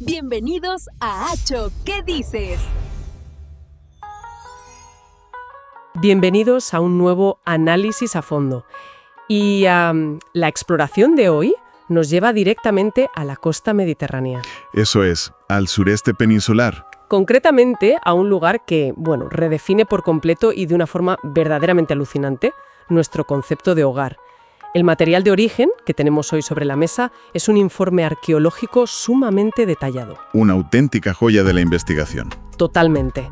Bienvenidos a Acho, ¿qué dices? Bienvenidos a un nuevo análisis a fondo. Y la exploración de hoy nos lleva directamente a la costa mediterránea. Eso es, al sureste peninsular. Concretamente a un lugar que, redefine por completo y de una forma verdaderamente alucinante nuestro concepto de hogar. El material de origen que tenemos hoy sobre la mesa es un informe arqueológico sumamente detallado. Una auténtica joya de la investigación. Totalmente.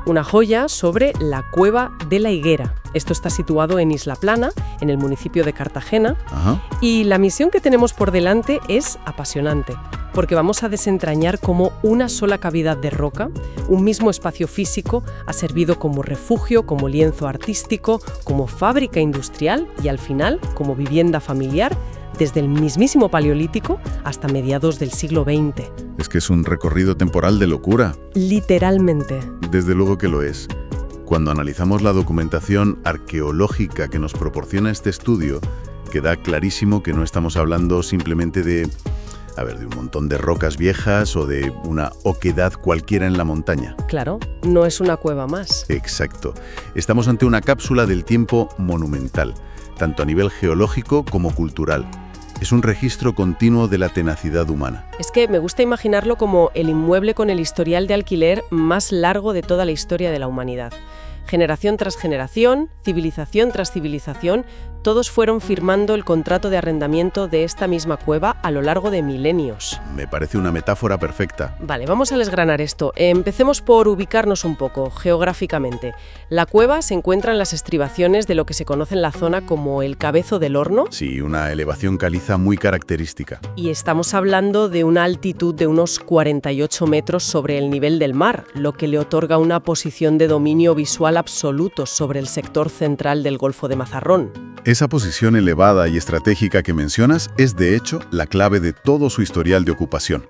Una joya sobre la Cueva de la Higuera. Esto está situado en Isla Plana, en el municipio de Cartagena. Ajá. Y la misión que tenemos por delante es apasionante, porque vamos a desentrañar cómo una sola cavidad de roca, un mismo espacio físico, ha servido como refugio, como lienzo artístico, como fábrica industrial y al final como vivienda familiar, desde el mismísimo Paleolítico hasta mediados del siglo XX. Es que es un recorrido temporal de locura. Literalmente. Desde luego que lo es. Cuando analizamos la documentación arqueológica que nos proporciona este estudio, queda clarísimo que no estamos hablando simplemente de un montón de rocas viejas o de una oquedad cualquiera en la montaña. Claro, no es una cueva más. Exacto. Estamos ante una cápsula del tiempo monumental, tanto a nivel geológico como cultural. Es un registro continuo de la tenacidad humana. Es que me gusta imaginarlo como el inmueble con el historial de alquiler más largo de toda la historia de la humanidad. Generación tras generación, civilización tras civilización, todos fueron firmando el contrato de arrendamiento de esta misma cueva a lo largo de milenios. Me parece una metáfora perfecta. Vale, vamos a desgranar esto. Empecemos por ubicarnos un poco geográficamente. La cueva se encuentra en las estribaciones de lo que se conoce en la zona como el Cabezo del Horno. Sí, una elevación caliza muy característica. Y estamos hablando de una altitud de unos 48 metros sobre el nivel del mar, lo que le otorga una posición de dominio visual absoluto sobre el sector central del Golfo de Mazarrón. Esa posición elevada y estratégica que mencionas es, de hecho, la clave de todo su historial de ocupación.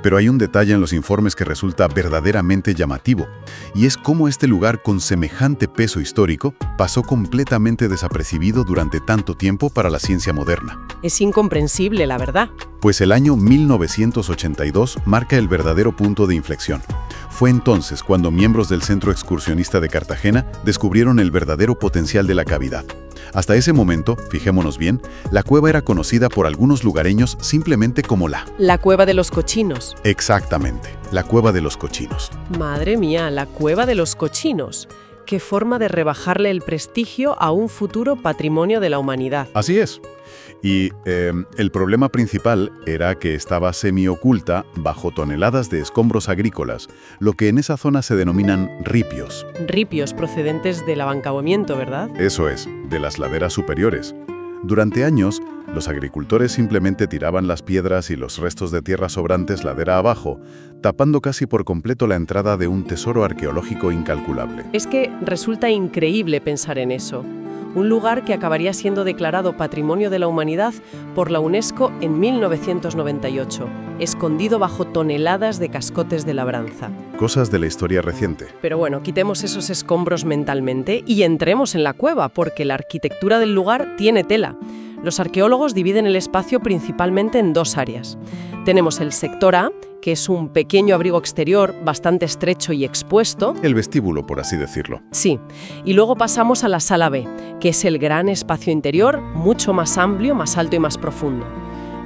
Pero hay un detalle en los informes que resulta verdaderamente llamativo, y es cómo este lugar con semejante peso histórico pasó completamente desapercibido durante tanto tiempo para la ciencia moderna. Es incomprensible, la verdad. Pues el año 1982 marca el verdadero punto de inflexión. Fue entonces cuando miembros del Centro Excursionista de Cartagena descubrieron el verdadero potencial de la cavidad. Hasta ese momento, fijémonos bien, la cueva era conocida por algunos lugareños simplemente como la Cueva de los Cochinos. Exactamente, la Cueva de los Cochinos. Madre mía, la Cueva de los Cochinos. Qué forma de rebajarle el prestigio a un futuro patrimonio de la humanidad. Así es. Y el problema principal era que estaba semioculta bajo toneladas de escombros agrícolas, lo que en esa zona se denominan ripios. Ripios procedentes del abancamiento, ¿verdad? Eso es, de las laderas superiores. Durante años, los agricultores simplemente tiraban las piedras y los restos de tierra sobrantes ladera abajo, tapando casi por completo la entrada de un tesoro arqueológico incalculable. Es que resulta increíble pensar en eso. Un lugar que acabaría siendo declarado Patrimonio de la Humanidad por la UNESCO en 1998, escondido bajo toneladas de cascotes de labranza. Cosas de la historia reciente. Pero bueno, quitemos esos escombros mentalmente y entremos en la cueva, porque la arquitectura del lugar tiene tela. Los arqueólogos dividen el espacio principalmente en dos áreas. Tenemos el sector A, que es un pequeño abrigo exterior bastante estrecho y expuesto. El vestíbulo, por así decirlo. Sí, y luego pasamos a la sala B, que es el gran espacio interior, mucho más amplio, más alto y más profundo.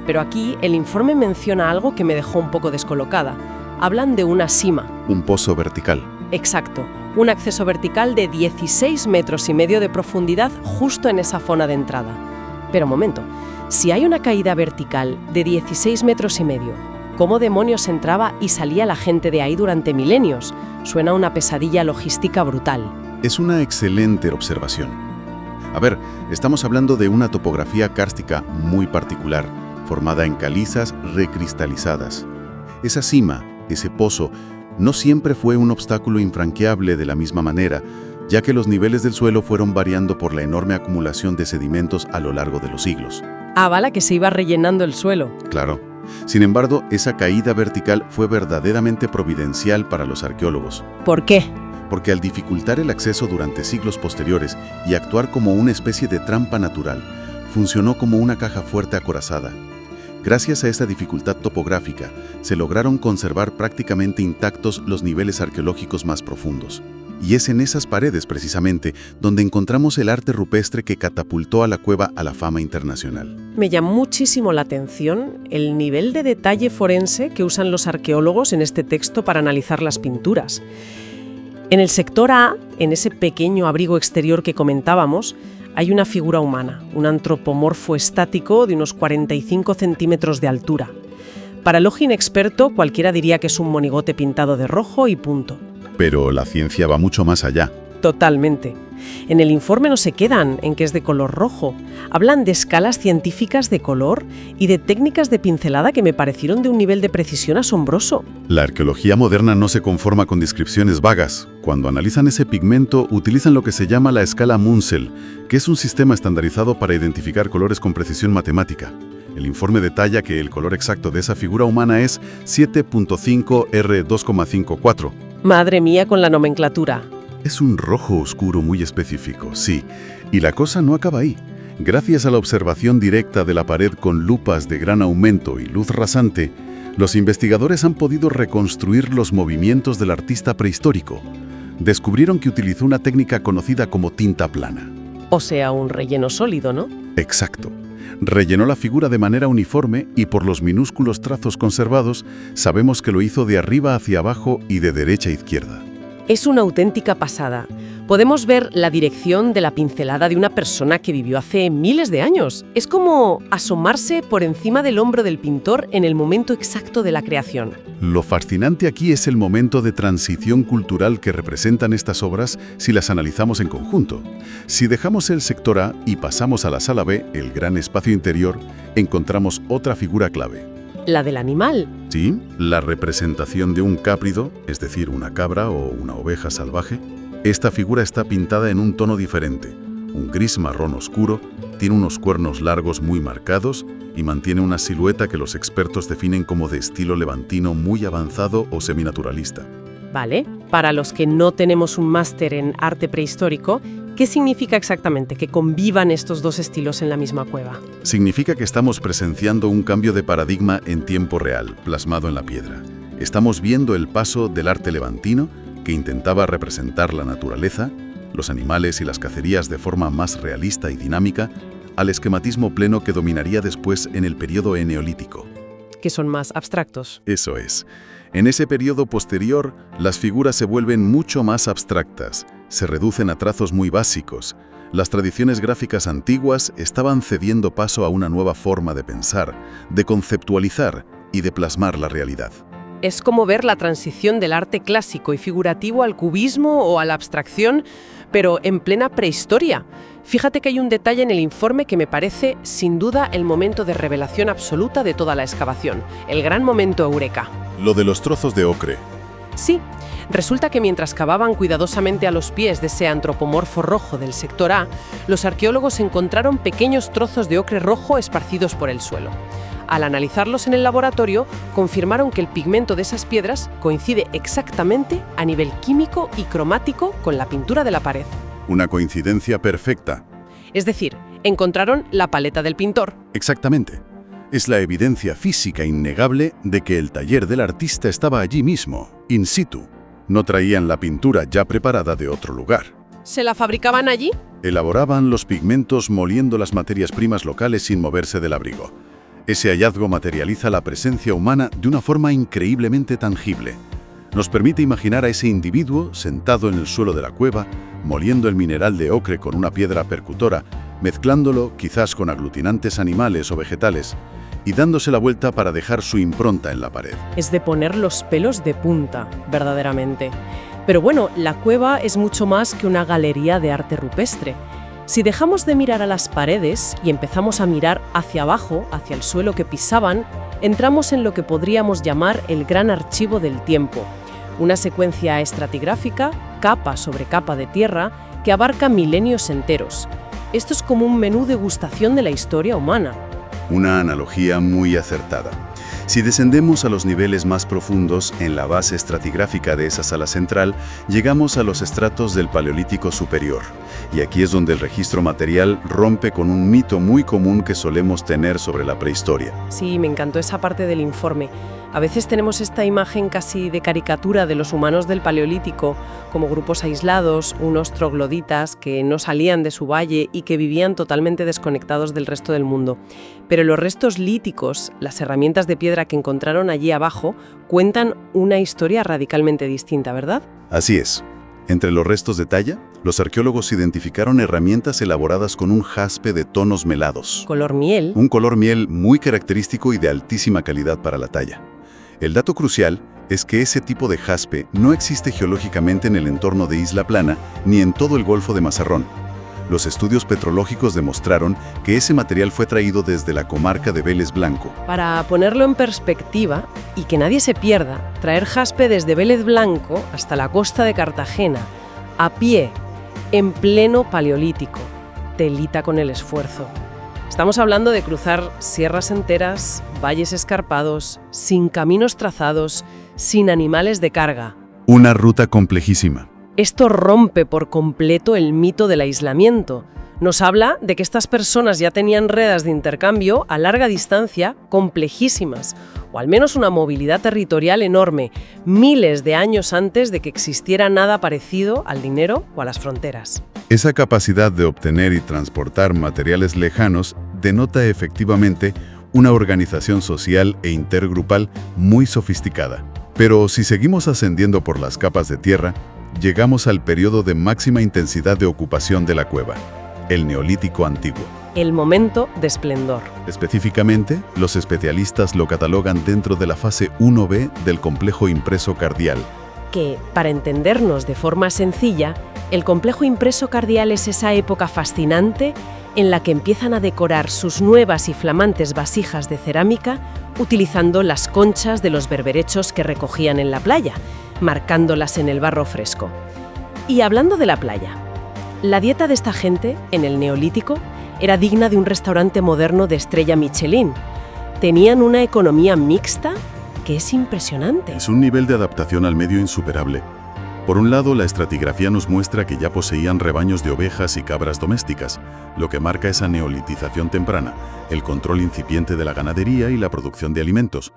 Pero aquí el informe menciona algo que me dejó un poco descolocada. Hablan de una sima. Un pozo vertical. Exacto, un acceso vertical de 16 metros y medio de profundidad justo en esa zona de entrada. Pero momento, si hay una caída vertical de 16 metros y medio, ¿cómo demonios entraba y salía la gente de ahí durante milenios? Suena una pesadilla logística brutal. Es una excelente observación. Estamos hablando de una topografía kárstica muy particular, formada en calizas recristalizadas. Esa cima, ese pozo, no siempre fue un obstáculo infranqueable de la misma manera, ya que los niveles del suelo fueron variando por la enorme acumulación de sedimentos a lo largo de los siglos. Bala que se iba rellenando el suelo. Claro. Sin embargo, esa caída vertical fue verdaderamente providencial para los arqueólogos. ¿Por qué? Porque al dificultar el acceso durante siglos posteriores y actuar como una especie de trampa natural, funcionó como una caja fuerte acorazada. Gracias a esta dificultad topográfica, se lograron conservar prácticamente intactos los niveles arqueológicos más profundos. Y es en esas paredes, precisamente, donde encontramos el arte rupestre que catapultó a la cueva a la fama internacional. Me llamó muchísimo la atención el nivel de detalle forense que usan los arqueólogos en este texto para analizar las pinturas. En el sector A, en ese pequeño abrigo exterior que comentábamos, hay una figura humana, un antropomorfo estático de unos 45 centímetros de altura. Para el ojo inexperto, cualquiera diría que es un monigote pintado de rojo y punto. Pero la ciencia va mucho más allá. Totalmente. En el informe no se quedan en que es de color rojo. Hablan de escalas científicas de color y de técnicas de pincelada que me parecieron de un nivel de precisión asombroso. La arqueología moderna no se conforma con descripciones vagas. Cuando analizan ese pigmento, utilizan lo que se llama la escala Munsell, que es un sistema estandarizado para identificar colores con precisión matemática. El informe detalla que el color exacto de esa figura humana es 7.5 R2,54. Madre mía con la nomenclatura. Es un rojo oscuro muy específico, sí. Y la cosa no acaba ahí. Gracias a la observación directa de la pared con lupas de gran aumento y luz rasante, los investigadores han podido reconstruir los movimientos del artista prehistórico. Descubrieron que utilizó una técnica conocida como tinta plana. O sea, un relleno sólido, ¿no? Exacto. Rellenó la figura de manera uniforme y por los minúsculos trazos conservados, sabemos que lo hizo de arriba hacia abajo y de derecha a izquierda. Es una auténtica pasada. Podemos ver la dirección de la pincelada de una persona que vivió hace miles de años. Es como asomarse por encima del hombro del pintor en el momento exacto de la creación. Lo fascinante aquí es el momento de transición cultural que representan estas obras si las analizamos en conjunto. Si dejamos el sector A y pasamos a la sala B, el gran espacio interior, encontramos otra figura clave. La del animal. Sí, la representación de un cáprido, es decir, una cabra o una oveja salvaje. Esta figura está pintada en un tono diferente, un gris marrón oscuro, tiene unos cuernos largos muy marcados y mantiene una silueta que los expertos definen como de estilo levantino muy avanzado o seminaturalista. Vale, para los que no tenemos un máster en arte prehistórico, ¿qué significa exactamente que convivan estos dos estilos en la misma cueva? Significa que estamos presenciando un cambio de paradigma en tiempo real, plasmado en la piedra. Estamos viendo el paso del arte levantino, que intentaba representar la naturaleza, los animales y las cacerías de forma más realista y dinámica, al esquematismo pleno que dominaría después en el periodo eneolítico. Que son más abstractos. Eso es. En ese periodo posterior, las figuras se vuelven mucho más abstractas, se reducen a trazos muy básicos. Las tradiciones gráficas antiguas estaban cediendo paso a una nueva forma de pensar, de conceptualizar y de plasmar la realidad. Es como ver la transición del arte clásico y figurativo al cubismo o a la abstracción, pero en plena prehistoria. Fíjate que hay un detalle en el informe que me parece, sin duda, el momento de revelación absoluta de toda la excavación, el gran momento eureka. Lo de los trozos de ocre. Sí, resulta que mientras cavaban cuidadosamente a los pies de ese antropomorfo rojo del sector A, los arqueólogos encontraron pequeños trozos de ocre rojo esparcidos por el suelo. Al analizarlos en el laboratorio, confirmaron que el pigmento de esas piedras coincide exactamente a nivel químico y cromático con la pintura de la pared. Una coincidencia perfecta. Es decir, encontraron la paleta del pintor. Exactamente. Es la evidencia física innegable de que el taller del artista estaba allí mismo, in situ. No traían la pintura ya preparada de otro lugar. ¿Se la fabricaban allí? Elaboraban los pigmentos moliendo las materias primas locales sin moverse del abrigo. Ese hallazgo materializa la presencia humana de una forma increíblemente tangible. Nos permite imaginar a ese individuo sentado en el suelo de la cueva, moliendo el mineral de ocre con una piedra percutora, mezclándolo quizás con aglutinantes animales o vegetales, y dándose la vuelta para dejar su impronta en la pared. Es de poner los pelos de punta, verdaderamente. Pero bueno, la cueva es mucho más que una galería de arte rupestre. Si dejamos de mirar a las paredes y empezamos a mirar hacia abajo, hacia el suelo que pisaban, entramos en lo que podríamos llamar el gran archivo del tiempo, una secuencia estratigráfica, capa sobre capa de tierra, que abarca milenios enteros. Esto es como un menú degustación de la historia humana. Una analogía muy acertada. Si descendemos a los niveles más profundos, en la base estratigráfica de esa sala central, llegamos a los estratos del Paleolítico Superior. Y aquí es donde el registro material rompe con un mito muy común que solemos tener sobre la prehistoria. Sí, me encantó esa parte del informe. A veces tenemos esta imagen casi de caricatura de los humanos del Paleolítico, como grupos aislados, unos trogloditas que no salían de su valle y que vivían totalmente desconectados del resto del mundo. Pero los restos líticos, las herramientas de piedra que encontraron allí abajo, cuentan una historia radicalmente distinta, ¿verdad? Así es. Entre los restos de talla, los arqueólogos identificaron herramientas elaboradas con un jaspe de tonos melados. Color miel. Un color miel muy característico y de altísima calidad para la talla. El dato crucial es que ese tipo de jaspe no existe geológicamente en el entorno de Isla Plana ni en todo el Golfo de Mazarrón. Los estudios petrológicos demostraron que ese material fue traído desde la comarca de Vélez Blanco. Para ponerlo en perspectiva y que nadie se pierda, traer jaspe desde Vélez Blanco hasta la costa de Cartagena, a pie, en pleno Paleolítico, telita con el esfuerzo. Estamos hablando de cruzar sierras enteras, valles escarpados, sin caminos trazados, sin animales de carga. Una ruta complejísima. Esto rompe por completo el mito del aislamiento. Nos habla de que estas personas ya tenían redes de intercambio a larga distancia complejísimas, o al menos una movilidad territorial enorme, miles de años antes de que existiera nada parecido al dinero o a las fronteras. Esa capacidad de obtener y transportar materiales lejanos denota efectivamente una organización social e intergrupal muy sofisticada. Pero si seguimos ascendiendo por las capas de tierra, llegamos al periodo de máxima intensidad de ocupación de la cueva, el Neolítico Antiguo. El momento de esplendor. Específicamente, los especialistas lo catalogan dentro de la fase 1B del complejo impreso cardial. Que, para entendernos de forma sencilla, el complejo impreso cardial es esa época fascinante en la que empiezan a decorar sus nuevas y flamantes vasijas de cerámica utilizando las conchas de los berberechos que recogían en la playa, marcándolas en el barro fresco. Y hablando de la playa, la dieta de esta gente, en el Neolítico, era digna de un restaurante moderno de estrella Michelin. Tenían una economía mixta que es impresionante. Es un nivel de adaptación al medio insuperable. Por un lado, la estratigrafía nos muestra que ya poseían rebaños de ovejas y cabras domésticas, lo que marca esa neolitización temprana, el control incipiente de la ganadería y la producción de alimentos.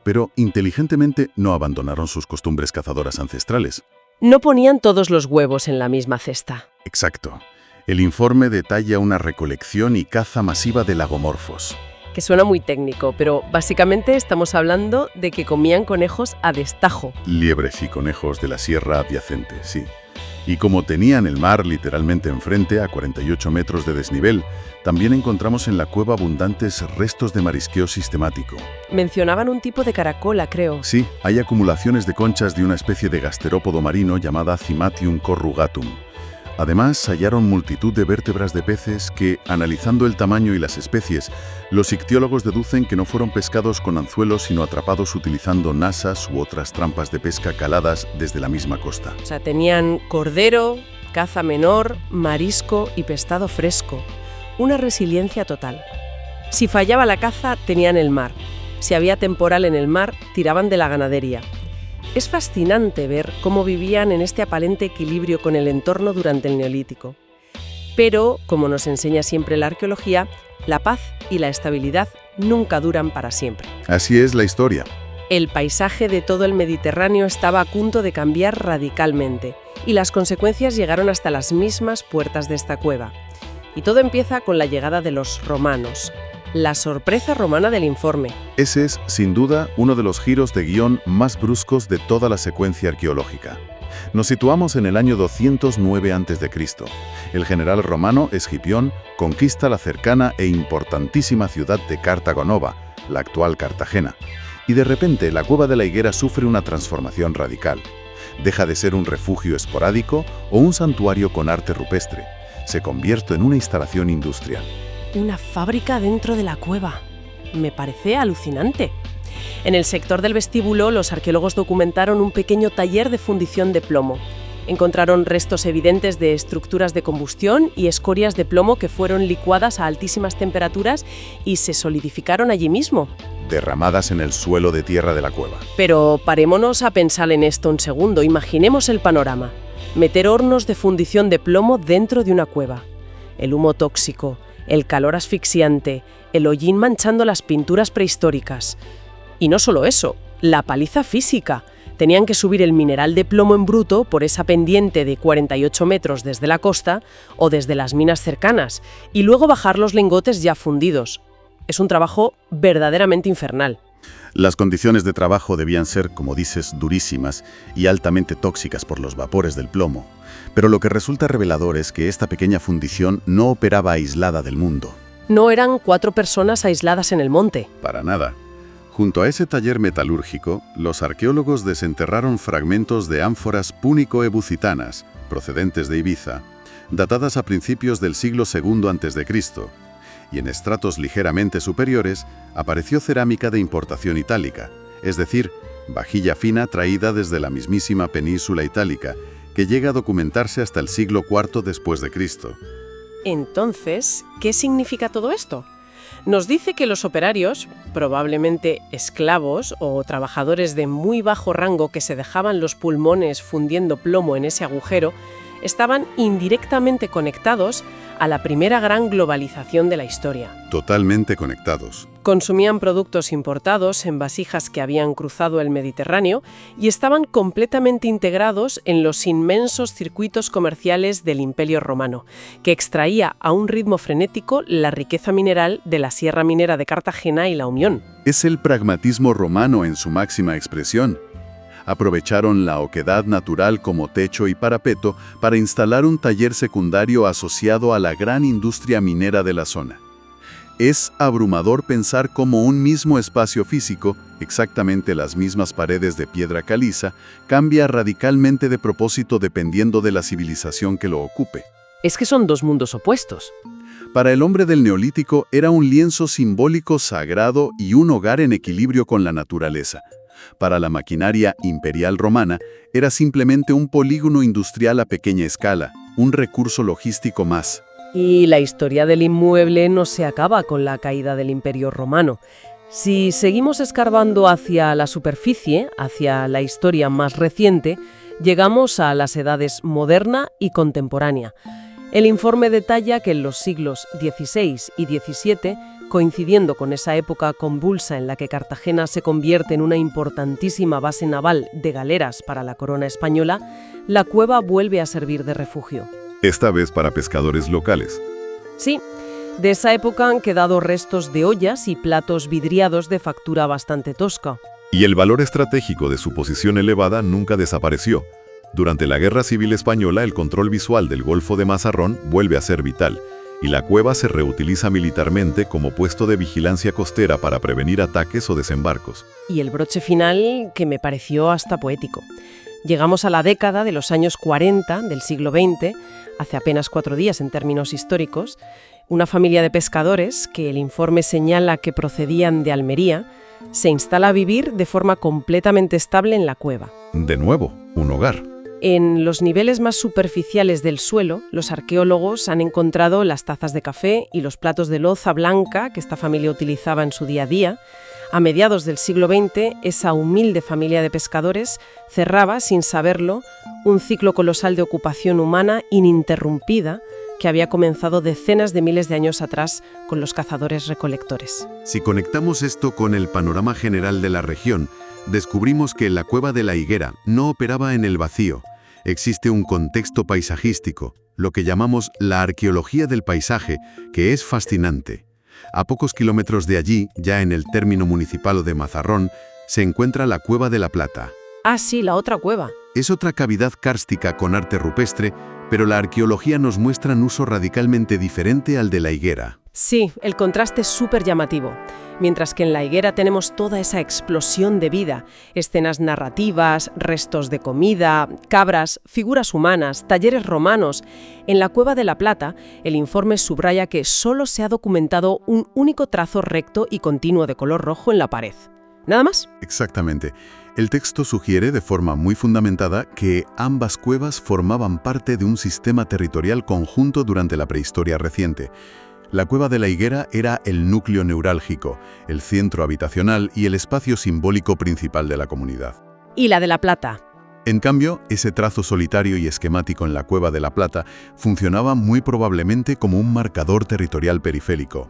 Pero inteligentemente no abandonaron sus costumbres cazadoras ancestrales. No ponían todos los huevos en la misma cesta. Exacto. El informe detalla una recolección y caza masiva de lagomorfos. Que suena muy técnico, pero básicamente estamos hablando de que comían conejos a destajo. Liebres y conejos de la sierra adyacente, sí. Y como tenían el mar literalmente enfrente, a 48 metros de desnivel, también encontramos en la cueva abundantes restos de marisqueo sistemático. Mencionaban un tipo de caracola, creo. Sí, hay acumulaciones de conchas de una especie de gasterópodo marino llamada Cymatium corrugatum. Además, hallaron multitud de vértebras de peces que, analizando el tamaño y las especies, los ictiólogos deducen que no fueron pescados con anzuelos, sino atrapados utilizando nasas u otras trampas de pesca caladas desde la misma costa. O sea, tenían cordero, caza menor, marisco y pescado fresco. Una resiliencia total. Si fallaba la caza, tenían el mar. Si había temporal en el mar, tiraban de la ganadería. Es fascinante ver cómo vivían en este aparente equilibrio con el entorno durante el Neolítico. Pero, como nos enseña siempre la arqueología, la paz y la estabilidad nunca duran para siempre. Así es la historia. El paisaje de todo el Mediterráneo estaba a punto de cambiar radicalmente, y las consecuencias llegaron hasta las mismas puertas de esta cueva. Y todo empieza con la llegada de los romanos. La sorpresa romana del informe. Ese es, sin duda, uno de los giros de guión más bruscos de toda la secuencia arqueológica. Nos situamos en el año 209 a.C. El general romano Escipión conquista la cercana e importantísima ciudad de Cartago Nova, la actual Cartagena. Y de repente la cueva de la higuera sufre una transformación radical. Deja de ser un refugio esporádico o un santuario con arte rupestre. Se convierte en una instalación industrial. Una fábrica dentro de la cueva. Me parece alucinante. En el sector del vestíbulo, los arqueólogos documentaron un pequeño taller de fundición de plomo. Encontraron restos evidentes de estructuras de combustión y escorias de plomo que fueron licuadas a altísimas temperaturas y se solidificaron allí mismo. Derramadas en el suelo de tierra de la cueva. Pero parémonos a pensar en esto un segundo. Imaginemos el panorama. Meter hornos de fundición de plomo dentro de una cueva. El humo tóxico, el calor asfixiante, el hollín manchando las pinturas prehistóricas. Y no solo eso, la paliza física. Tenían que subir el mineral de plomo en bruto por esa pendiente de 48 metros desde la costa o desde las minas cercanas y luego bajar los lingotes ya fundidos. Es un trabajo verdaderamente infernal. Las condiciones de trabajo debían ser, como dices, durísimas y altamente tóxicas por los vapores del plomo. Pero lo que resulta revelador es que esta pequeña fundición no operaba aislada del mundo. No eran 4 personas aisladas en el monte. Para nada. Junto a ese taller metalúrgico, los arqueólogos desenterraron fragmentos de ánforas púnico-ebusitanas, procedentes de Ibiza, datadas a principios del siglo II a.C., y en estratos ligeramente superiores apareció cerámica de importación itálica, es decir, vajilla fina traída desde la mismísima península itálica, que llega a documentarse hasta el siglo IV después de Cristo. Entonces, ¿qué significa todo esto? Nos dice que los operarios, probablemente esclavos o trabajadores de muy bajo rango que se dejaban los pulmones fundiendo plomo en ese agujero, estaban indirectamente conectados a la primera gran globalización de la historia. Totalmente conectados. Consumían productos importados en vasijas que habían cruzado el Mediterráneo y estaban completamente integrados en los inmensos circuitos comerciales del Imperio Romano, que extraía a un ritmo frenético la riqueza mineral de la Sierra Minera de Cartagena y la Unión. Es el pragmatismo romano en su máxima expresión. Aprovecharon la oquedad natural como techo y parapeto para instalar un taller secundario asociado a la gran industria minera de la zona. Es abrumador pensar cómo un mismo espacio físico, exactamente las mismas paredes de piedra caliza, cambia radicalmente de propósito dependiendo de la civilización que lo ocupe. Es que son 2 mundos opuestos. Para el hombre del Neolítico era un lienzo simbólico sagrado y un hogar en equilibrio con la naturaleza. Para la maquinaria imperial romana era simplemente un polígono industrial a pequeña escala, un recurso logístico más. Y la historia del inmueble no se acaba con la caída del Imperio Romano. Si seguimos escarbando hacia la superficie, hacia la historia más reciente, llegamos a las edades moderna y contemporánea. El informe detalla que en los siglos XVI y XVII, coincidiendo con esa época convulsa en la que Cartagena se convierte en una importantísima base naval de galeras para la corona española, la cueva vuelve a servir de refugio. Esta vez para pescadores locales. Sí, de esa época han quedado restos de ollas y platos vidriados de factura bastante tosca. Y el valor estratégico de su posición elevada nunca desapareció. Durante la Guerra Civil Española, el control visual del Golfo de Mazarrón vuelve a ser vital, y la cueva se reutiliza militarmente como puesto de vigilancia costera para prevenir ataques o desembarcos. Y el broche final, que me pareció hasta poético. Llegamos a la década de los años 40 del siglo XX, hace apenas 4 días en términos históricos, una familia de pescadores, que el informe señala que procedían de Almería, se instala a vivir de forma completamente estable en la cueva. De nuevo, un hogar. En los niveles más superficiales del suelo, los arqueólogos han encontrado las tazas de café y los platos de loza blanca que esta familia utilizaba en su día a día. A mediados del siglo XX, esa humilde familia de pescadores cerraba, sin saberlo, un ciclo colosal de ocupación humana ininterrumpida que había comenzado decenas de miles de años atrás con los cazadores-recolectores. Si conectamos esto con el panorama general de la región, descubrimos que la Cueva de la Higuera no operaba en el vacío. Existe un contexto paisajístico, lo que llamamos la arqueología del paisaje, que es fascinante. A pocos kilómetros de allí, ya en el término municipal de Mazarrón, se encuentra la Cueva de la Plata. Ah, sí, la otra cueva. Es otra cavidad kárstica con arte rupestre, pero la arqueología nos muestra un uso radicalmente diferente al de la higuera. Sí, el contraste es súper llamativo. Mientras que en la higuera tenemos toda esa explosión de vida, escenas narrativas, restos de comida, cabras, figuras humanas, talleres romanos. En la Cueva de la Plata, el informe subraya que solo se ha documentado un único trazo recto y continuo de color rojo en la pared. ¿Nada más? Exactamente. El texto sugiere de forma muy fundamentada que ambas cuevas formaban parte de un sistema territorial conjunto durante la prehistoria reciente. La Cueva de la Higuera era el núcleo neurálgico, el centro habitacional y el espacio simbólico principal de la comunidad. ¿Y la de La Plata? En cambio, ese trazo solitario y esquemático en la Cueva de la Plata funcionaba muy probablemente como un marcador territorial periférico.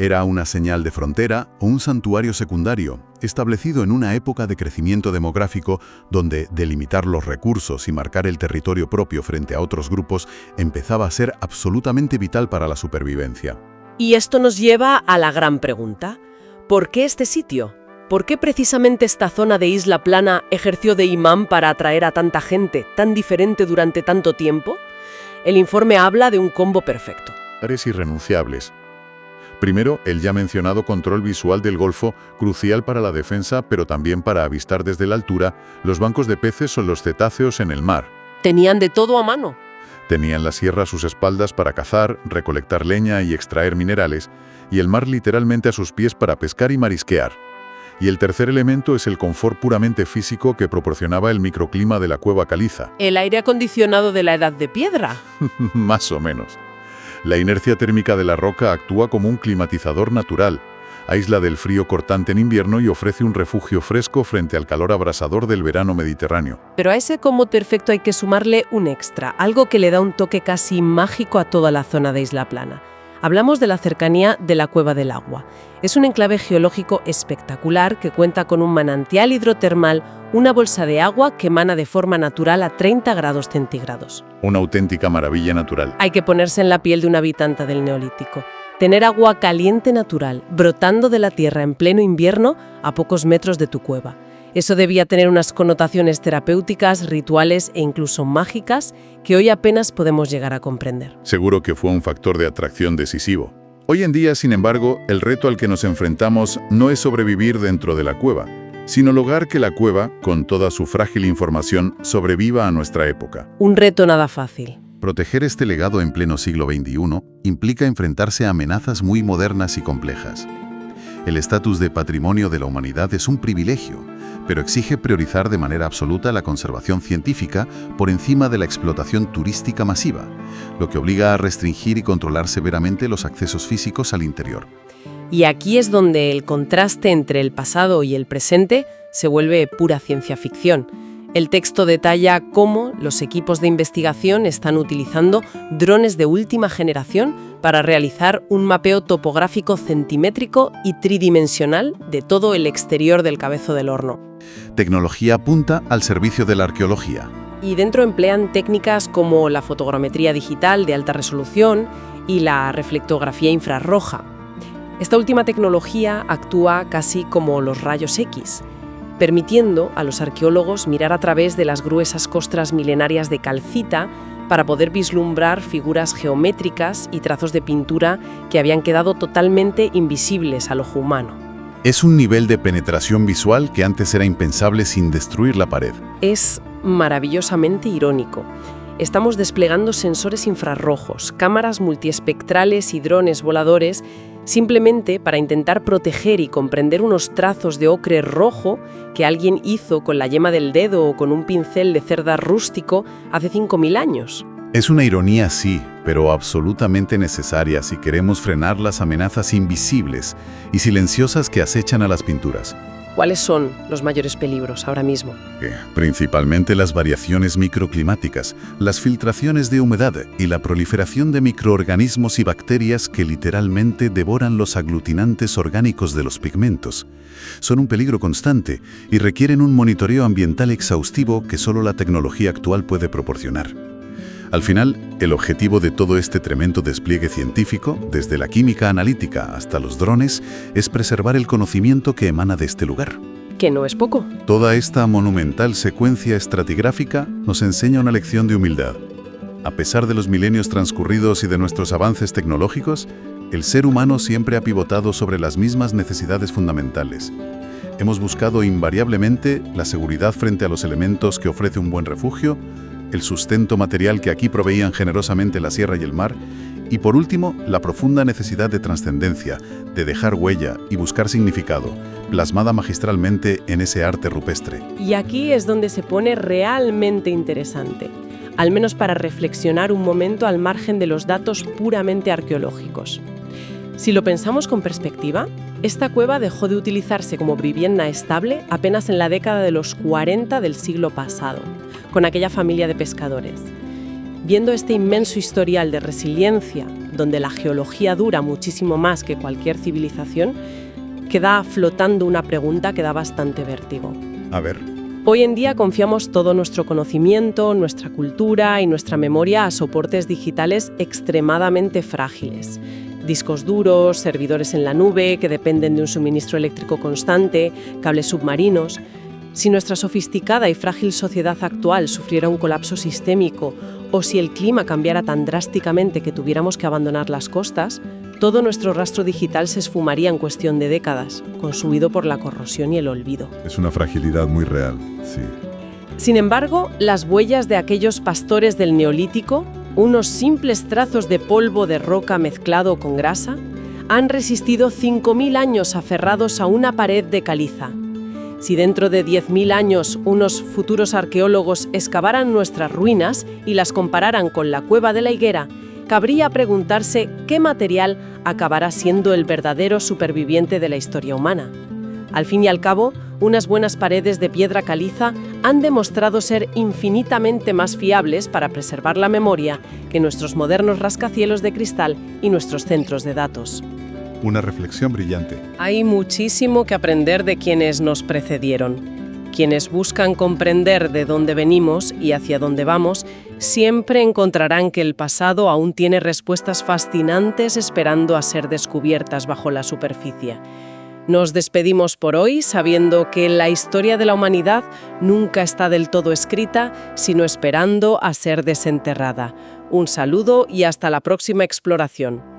Era una señal de frontera o un santuario secundario, establecido en una época de crecimiento demográfico donde delimitar los recursos y marcar el territorio propio frente a otros grupos empezaba a ser absolutamente vital para la supervivencia. Y esto nos lleva a la gran pregunta. ¿Por qué este sitio? ¿Por qué precisamente esta zona de Isla Plana ejerció de imán para atraer a tanta gente tan diferente durante tanto tiempo? El informe habla de un combo perfecto. Áreas irrenunciables. Primero, el ya mencionado control visual del Golfo, crucial para la defensa, pero también para avistar desde la altura los bancos de peces o los cetáceos en el mar. Tenían de todo a mano. Tenían la sierra a sus espaldas para cazar, recolectar leña y extraer minerales, y el mar literalmente a sus pies para pescar y marisquear. Y el tercer elemento es el confort puramente físico que proporcionaba el microclima de la cueva caliza. El aire acondicionado de la Edad de Piedra. Más o menos. La inercia térmica de la roca actúa como un climatizador natural, aísla del frío cortante en invierno y ofrece un refugio fresco frente al calor abrasador del verano mediterráneo. Pero a ese combo perfecto hay que sumarle un extra, algo que le da un toque casi mágico a toda la zona de Isla Plana. Hablamos de la cercanía de la Cueva del Agua. Es un enclave geológico espectacular que cuenta con un manantial hidrotermal, una bolsa de agua que emana de forma natural a 30 grados centígrados. Una auténtica maravilla natural. Hay que ponerse en la piel de un habitante del Neolítico. Tener agua caliente natural, brotando de la tierra en pleno invierno a pocos metros de tu cueva. Eso debía tener unas connotaciones terapéuticas, rituales e incluso mágicas que hoy apenas podemos llegar a comprender. Seguro que fue un factor de atracción decisivo. Hoy en día, sin embargo, el reto al que nos enfrentamos no es sobrevivir dentro de la cueva, sino lograr que la cueva, con toda su frágil información, sobreviva a nuestra época. Un reto nada fácil. Proteger este legado en pleno siglo XXI implica enfrentarse a amenazas muy modernas y complejas. El estatus de patrimonio de la humanidad es un privilegio, pero exige priorizar de manera absoluta la conservación científica por encima de la explotación turística masiva, lo que obliga a restringir y controlar severamente los accesos físicos al interior. Y aquí es donde el contraste entre el pasado y el presente se vuelve pura ciencia ficción. El texto detalla cómo los equipos de investigación están utilizando drones de última generación para realizar un mapeo topográfico centimétrico y tridimensional de todo el exterior del Cabezo del Horno. Tecnología punta al servicio de la arqueología. Y dentro emplean técnicas como la fotogrametría digital de alta resolución y la reflectografía infrarroja. Esta última tecnología actúa casi como los rayos X, permitiendo a los arqueólogos mirar a través de las gruesas costras milenarias de calcita para poder vislumbrar figuras geométricas y trazos de pintura que habían quedado totalmente invisibles al ojo humano. Es un nivel de penetración visual que antes era impensable sin destruir la pared. Es maravillosamente irónico. Estamos desplegando sensores infrarrojos, cámaras multiespectrales y drones voladores simplemente para intentar proteger y comprender unos trazos de ocre rojo que alguien hizo con la yema del dedo o con un pincel de cerda rústico hace 5.000 años. Es una ironía, sí, pero absolutamente necesaria si queremos frenar las amenazas invisibles y silenciosas que acechan a las pinturas. ¿Cuáles son los mayores peligros ahora mismo? Principalmente las variaciones microclimáticas, las filtraciones de humedad y la proliferación de microorganismos y bacterias que literalmente devoran los aglutinantes orgánicos de los pigmentos. Son un peligro constante y requieren un monitoreo ambiental exhaustivo que solo la tecnología actual puede proporcionar. Al final, el objetivo de todo este tremendo despliegue científico, desde la química analítica hasta los drones, es preservar el conocimiento que emana de este lugar. Que no es poco. Toda esta monumental secuencia estratigráfica nos enseña una lección de humildad. A pesar de los milenios transcurridos y de nuestros avances tecnológicos, el ser humano siempre ha pivotado sobre las mismas necesidades fundamentales. Hemos buscado invariablemente la seguridad frente a los elementos que ofrece un buen refugio, el sustento material que aquí proveían generosamente la sierra y el mar, Y por último, la profunda necesidad de trascendencia, de dejar huella y buscar significado, plasmada magistralmente en ese arte rupestre. Y aquí es donde se pone realmente interesante, al menos para reflexionar un momento al margen de los datos puramente arqueológicos. Si lo pensamos con perspectiva, esta cueva dejó de utilizarse como vivienda estable apenas en la década de los 40 del siglo pasado, con aquella familia de pescadores. Viendo este inmenso historial de resiliencia, donde la geología dura muchísimo más que cualquier civilización, queda flotando una pregunta que da bastante vértigo. A ver. Hoy en día confiamos todo nuestro conocimiento, nuestra cultura y nuestra memoria a soportes digitales extremadamente frágiles. Discos duros, servidores en la nube que dependen de un suministro eléctrico constante, cables submarinos. Si nuestra sofisticada y frágil sociedad actual sufriera un colapso sistémico o si el clima cambiara tan drásticamente que tuviéramos que abandonar las costas, todo nuestro rastro digital se esfumaría en cuestión de décadas, consumido por la corrosión y el olvido. Es una fragilidad muy real, sí. Sin embargo, las huellas de aquellos pastores del Neolítico, unos simples trazos de polvo de roca mezclado con grasa, han resistido 5.000 años aferrados a una pared de caliza. Si dentro de 10.000 años unos futuros arqueólogos excavaran nuestras ruinas y las compararan con la cueva de la Higuera, cabría preguntarse qué material acabará siendo el verdadero superviviente de la historia humana. Al fin y al cabo, unas buenas paredes de piedra caliza han demostrado ser infinitamente más fiables para preservar la memoria que nuestros modernos rascacielos de cristal y nuestros centros de datos. Una reflexión brillante. Hay muchísimo que aprender de quienes nos precedieron. Quienes buscan comprender de dónde venimos y hacia dónde vamos, siempre encontrarán que el pasado aún tiene respuestas fascinantes esperando a ser descubiertas bajo la superficie. Nos despedimos por hoy sabiendo que la historia de la humanidad nunca está del todo escrita, sino esperando a ser desenterrada. Un saludo y hasta la próxima exploración.